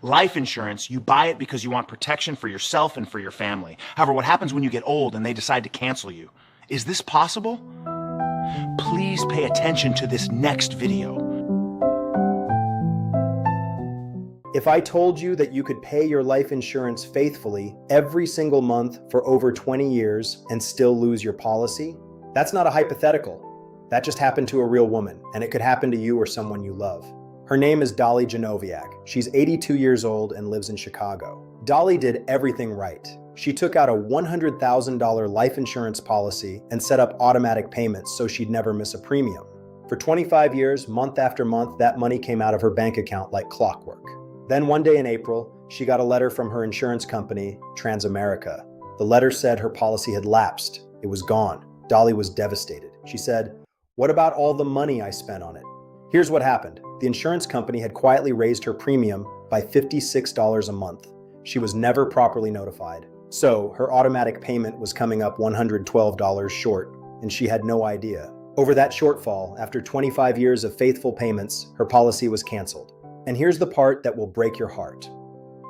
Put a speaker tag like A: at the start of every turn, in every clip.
A: Life insurance, you buy it because you want protection for yourself and for your family. However, what happens when you get old and they decide to cancel you? Is this possible? Please pay attention to this next video.
B: If I told you that you could pay your life insurance faithfully every single month for over 20 years and still lose your policy, that's not a hypothetical. That just happened to a real woman, and it could happen to you or someone you love. Her name is Dolly Janowiak. She's 82 years old and lives in Chicago. Dolly did everything right. She took out a $100,000 life insurance policy and set up automatic payments so she'd never miss a premium. For 25 years, month after month, that money came out of her bank account like clockwork. Then one day in April, she got a letter from her insurance company, Transamerica. The letter said her policy had lapsed. It was gone. Dolly was devastated. She said, "What about all the money I spent on it?" Here's what happened. The insurance company had quietly raised her premium by $56 a month. She was never properly notified. So her automatic payment was coming up $112 short, and she had no idea. Over that shortfall, after 25 years of faithful payments, her policy was canceled. And here's the part that will break your heart.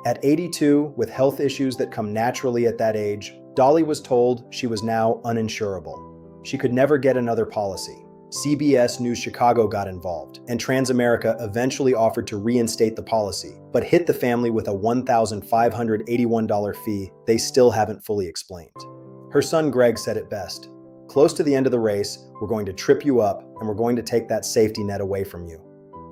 B: At 82, with health issues that come naturally at that age, Dolly was told she was now uninsurable. She could never get another policy. CBS News Chicago got involved, and Transamerica eventually offered to reinstate the policy, but hit the family with a $1,581 fee they still haven't fully explained. Her son Greg said it best, "Close to the end of the race, we're going to trip you up, and we're going to take that safety net away from you."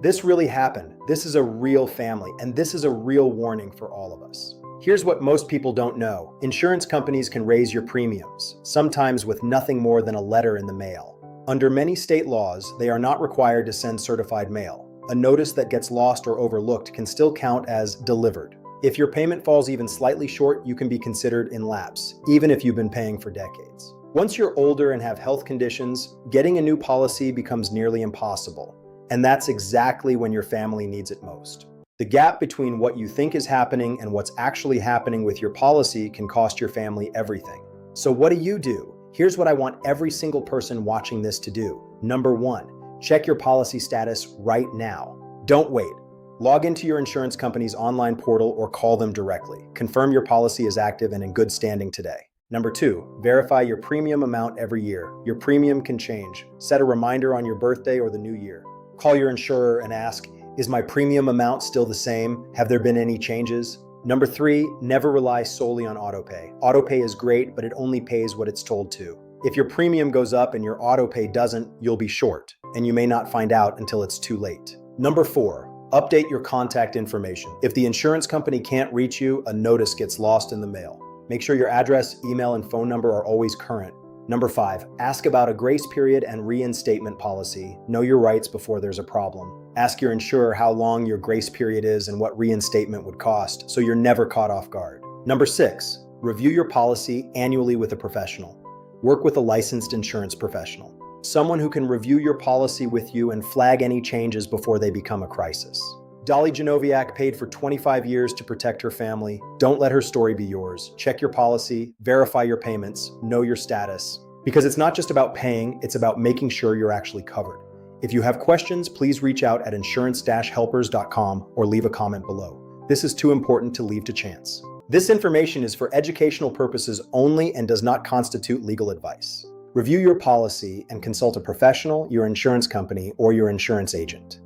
B: This really happened. This is a real family, and this is a real warning for all of us. Here's what most people don't know. Insurance companies can raise your premiums, sometimes with nothing more than a letter in the mail. Under many state laws, they are not required to send certified mail. A notice that gets lost or overlooked can still count as delivered. If your payment falls even slightly short, you can be considered in lapse, even if you've been paying for decades. Once you're older and have health conditions, getting a new policy becomes nearly impossible. And that's exactly when your family needs it most. The gap between what you think is happening and what's actually happening with your policy can cost your family everything. So what do? Here's what I want every single person watching this to do. Number 1, check your policy status right now. Don't wait. Log into your insurance company's online portal or call them directly. Confirm your policy is active and in good standing today. Number 2, verify your premium amount every year. Your premium can change. Set a reminder on your birthday or the new year. Call your insurer and ask, "Is my premium amount still the same? Have there been any changes?" Number 3, never rely solely on autopay. Autopay is great, but it only pays what it's told to. If your premium goes up and your autopay doesn't, you'll be short, and you may not find out until it's too late. Number 4, update your contact information. If the insurance company can't reach you, a notice gets lost in the mail. Make sure your address, email, and phone number are always current. Number 5, ask about a grace period and reinstatement policy. Know your rights before there's a problem. Ask your insurer how long your grace period is and what reinstatement would cost, so you're never caught off guard. Number 6, review your policy annually with a professional. Work with a licensed insurance professional, someone who can review your policy with you and flag any changes before they become a crisis. Dolly Janowiak paid for 25 years to protect her family. Don't let her story be yours. Check your policy, verify your payments, know your status. Because it's not just about paying, it's about making sure you're actually covered. If you have questions, please reach out at insurance-helpers.com or leave a comment below. This is too important to leave to chance. This information is for educational purposes only and does not constitute legal advice. Review your policy and consult a professional, your insurance company, or your insurance agent.